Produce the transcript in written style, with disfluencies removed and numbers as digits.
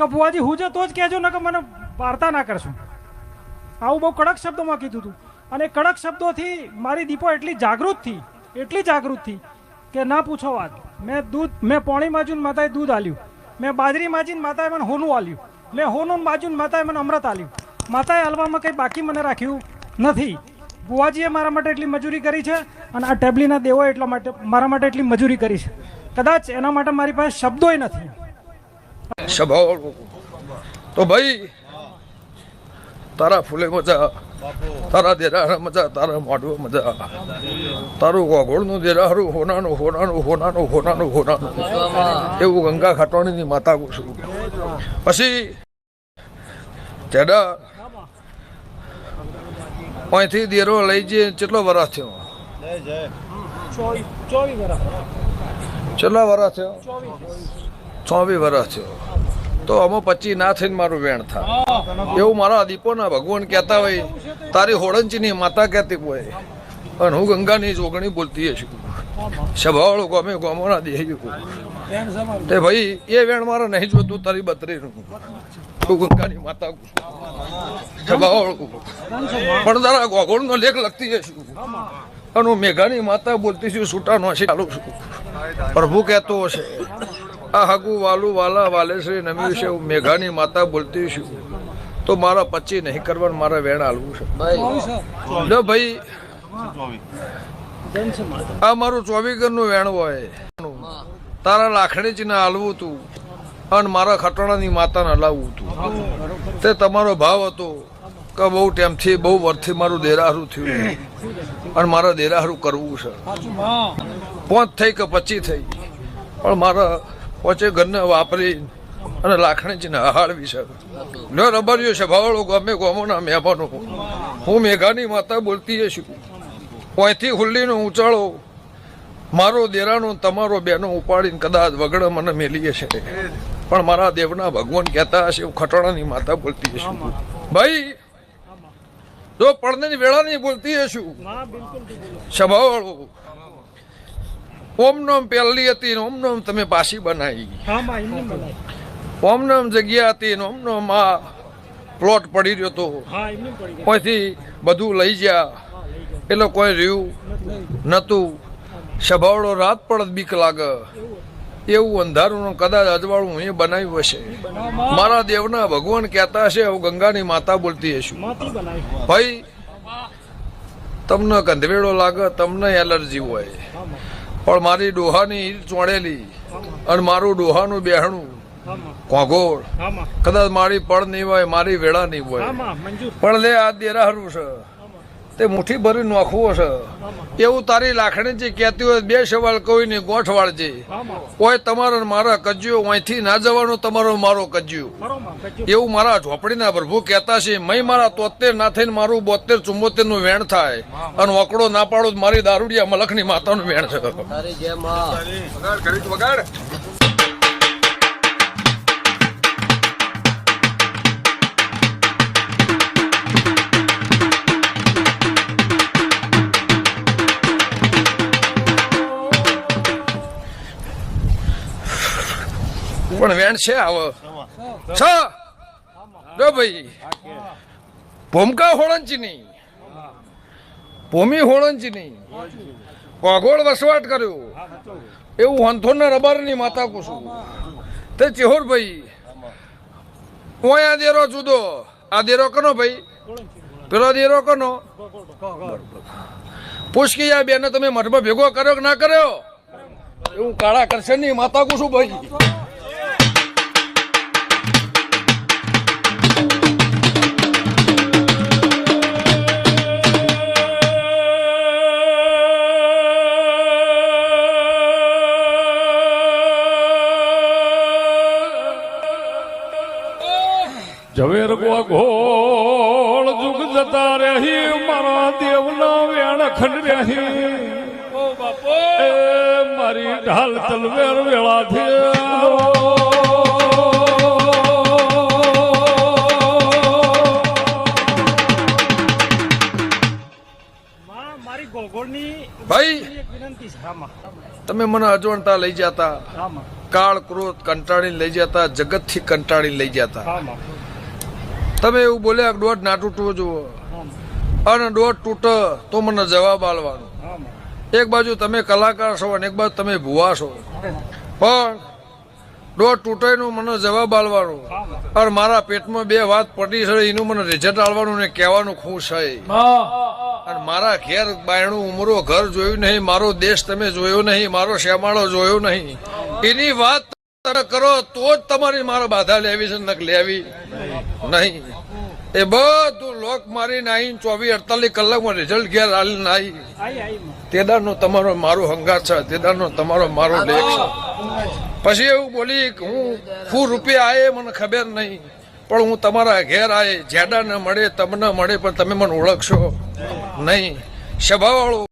કે ભુવાજી હું છે તો જ કહેજો ને કે મને વાર્તા ના કરશો. આવું બહુ કડક શબ્દોમાં કીધું હતું. અને કડક શબ્દોથી મારી દીપો એટલી જાગૃત થઈ કે ના પૂછો વાત. મેં પોણી માજુન માતાએ દૂધ આલ્યું, મેં બાજરી માજીને માતાએ મને હોનું આલ્યું, મેં હોનું માજુન માતાએ મને અમૃત આલ્યું. માતાએ હાલવામાં કંઈ બાકી મને રાખ્યું નથી. ભુવાજીએ મારા માટે એટલી મજૂરી કરી છે અને આ ટેબલીના દેવો એટલા માટે મારા માટે એટલી મજૂરી કરી છે. કદાચ એના માટે મારી પાસે શબ્દોય નથી. તો ભાઈ તારા ફૂલે મજા, તારા દેરા મજા, તારા મોઢવા મજા, તારું ગોગોળનું દેરાહરું હોનાનું એવું ગંગા ખાટવાણીની માતા પૂછું. પછી તેડા અહીંથી દેરો લઈ જઈએ. કેટલો વરસ થયો? 24 વરસ થયો. 24 વરસ થયો. તો આમાં 25 ના થઈને મારું વેણ થાય એવું મારા દીપોના ભગવાન કહેતા હોય. તારી હોળંચીની માતા કહેતી હોય અને હું ગંગાની જોગણી બોલતી છું. સભાવાળું ગમે ગમોના દેહી તે ભાઈ એ વેણ મારે નહીં જોતું. તારી બત્રીનું તું ગંગાની માતા સભાવાળું પણ તારા ગોગોળનો લેખ લખતી છું અને હું મેઘાની માતા બોલતી છું. છૂટાનો ચાલુ છું. પ્રભુ કહેતો હશે આ હગુ વાલું વાલા વાલે શ્રી નમ્યું છે. હું મેઘાની માતા બોલતી છું તો મારા 25 નહીં કરવાનું, મારા વેણ હાલવું છે. ભાઈ આ મારું 24 ઘરનું વેણ હોય. તારા લાખણી જ ને હાલવું તું અને મારા ખટોણાની માતાને હલાવવું તું. તે તમારો ભાવ હતો કે બહુ ટાઈમથી બહુ વર્ષથી મારું દેરાહરું થયું અને મારા દેરાહરું કરવું છે. 5 થઈ કે 25 થઈ પણ મારા પોચે ઘરને વાપરી અને લાખણીજીને હાળવી છે. નો રબર્યો છે ભાવળો ગમે ગોમોના મહેમાનો. હું મેઘાની માતા બોલતી છું. અહીંથી હુલ્લીનો ઊંચાળો મારો દેરાનો તમારો બેનો ઉપાડીને કદાચ વગડે મને મેલીએ છે પણ મારા દેવના ભગવાન કહેતા હશે હું ખટોણાની માતા બોલતી છું. ભાઈ જો પડની વેળાની બોલતી છું. સભાવાળો ઓમ નોમ પહેલી હતી ઓમ નોમ તમે પાછી બનાવી. ઓમ નોમ જગ્યા હતી ઓમ નોમ આ પ્લોટ પડી રહ્યો તો અહીંથી બધું લઈ ગયા એટલે કોઈ રહ્યું નતું. સભાવાળો રાત પડત બીક લાગે એવું અંધારું કદાચ અજવાળું એ બનાવ્યું હશે. મારા દેવના ભગવાન કહેતા હશે હું ગંગાની માતા બોલતી હશું. ભાઈ તમને કંધવેડો લાગે, તમને એલર્જી હોય પણ મારી ડોહાની ઈટ ચોંડેલી અને મારું ડોહાનું બેહણું કોગોળ કદાચ મારી પડ નહીં હોય, મારી વેળા નહીં હોય પણ લે આ દેરાહરું છે તે મુઠ્ઠી ભરી નોખવો છે એવું તારી લાખણી જે કહેતી હોય. 2 સવાલ કોઈને ગોઠ વાળજે. કોઈ તમારા મારા કજ્યો અહીંથી ના જવાનો, તમારો મારો કજ્યો એવું મારા ઝોપડીના પ્રભુ કહેતા છે. મય મારા 73 ના થઈને મારું 72 74 નું વેણ થાય અને ઓકડો ના પાડો મારી દારૂડિયા મલખની માતાનું વેણ છે. પણ વેણ છે આવો છ જો ભાઈ ભૂમકા હોળંચીની ભૂમિ હોળંચીની કોગોળ વસવાટ કર્યો એવું હંથોના રબારની માતા કુશું. તે ચેહોર ભાઈ ઓય આ દેરો જુદો. આ દેરો કનો ભાઈ? પેલો દેરો કનો? પૂછકી આ બેને તમે મઠમાં ભેગો કર્યો કે ના કર્યો? એવું કાળા કરશનની માતા કુશું ભાઈ. ઝવેર ગોળ જુગ જતા રહી મારા દેવના વેણ ખંડ રહી. એ મારી ઢાલ તલવેર વેળાથી ભાઈ તમે મને અજવણતા લઈ જતા કાળ ક્રોધ કંટાળી લઈ જતા, જગતથી કંટાળી લઈ જતા. હા માં. તમે એવું બોલ્યા દોઢ ના તૂટવો જુઓ, અને દોઢ તૂટે તો મને જવાબ આલવાનો. હા માં. એક બાજુ તમે કલાકાર છો અને એક બાજુ તમે ભુવા છો, પણ દોઢ તૂટેનું મને જવાબ આલવાનો. હા માં. અને મારા પેટમાં બે વાત પડી છે એનું મને રિઝલ્ટ આલવાનું ને કહેવાનું ખુશ છે. અને મારા ઘેર બાયણું ઉમરો ઘર જોયું નહીં, મારો દેશ તમે જોયો નહીં, મારો શ્યામાળો જોયો નહીં, એની વાત તમે કરો તો જ તમારી મારે બાધા લેવી છે, નક લેવી નહીં. એ બધું લોક મારીને આવીને 24-48 કલાકમાં રિઝલ્ટ ઘેર આલીને આવી, આઈ માં. તેદારનો તમારો મારો હંગાત છે, તેદારનો તમારો મારો લેખ છે. પછી એવું બોલી કે હું રૂપિયા આયે મને ખબર નહીં, પણ હું તમારા ઘેર આયે, જેડા ન મળે તમને મળે, પણ તમે મને ઓળખશો નહીં. સભાવાળો